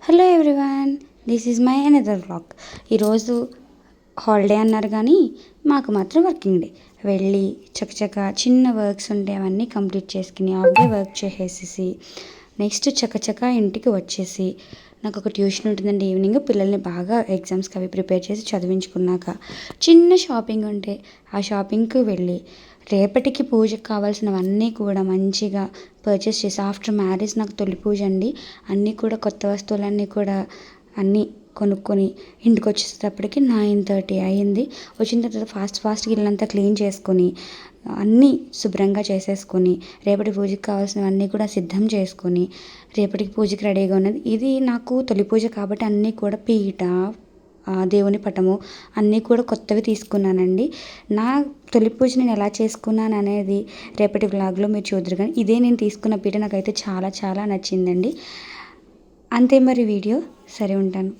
Hello everyone, this is my another vlog. ఈరోజు holiday అన్నారు కానీ మాకు మాత్రం వర్కింగ్ డే. వెళ్ళి చకచక చిన్న వర్క్స్ ఉంటే అవన్నీ కంప్లీట్ చేసుకుని హాఫ్ డే వర్క్ చేసేసి నెక్స్ట్ చకచక ఇంటికి వచ్చేసి నాకు ఒక ట్యూషన్ ఉంటుందండి ఈవినింగ్. పిల్లల్ని బాగా ఎగ్జామ్స్కి అవి ప్రిపేర్ చేసి చదివించుకున్నాక చిన్న షాపింగ్ ఉంటే ఆ షాపింగ్కి వెళ్ళి రేపటికి పూజకు కావాల్సినవన్నీ కూడా మంచిగా పర్చేస్ చేసి, ఆఫ్టర్ మ్యారేజ్ నాకు తొలి పూజ అండి. అన్నీ కూడా కొత్త వస్తువులన్నీ కూడా అన్నీ కొనుక్కొని ఇంటికి వచ్చేటప్పటికి 9:30 అయ్యింది. వచ్చిన తర్వాత ఫాస్ట్గా ఇల్లంతా క్లీన్ చేసుకొని అన్నీ శుభ్రంగా చేసేసుకొని రేపటి పూజకి కావాల్సినవన్నీ కూడా సిద్ధం చేసుకొని రేపటికి పూజకి రెడీగా ఉన్నది. ఇది నాకు తొలి పూజ కాబట్టి అన్నీ కూడా పీట, దేవుని పటము అన్నీ కూడా కొత్తవి తీసుకున్నానండి. నా తొలి పూజ నేను ఎలా చేసుకున్నాను అనేది రేపటి వ్లాగ్లో మీరు చూద్దరు. కానీ ఇదే నేను తీసుకున్న పీట నాకైతే చాలా చాలా నచ్చిందండి. అంతే మరి వీడియో. సరే, ఉంటాను.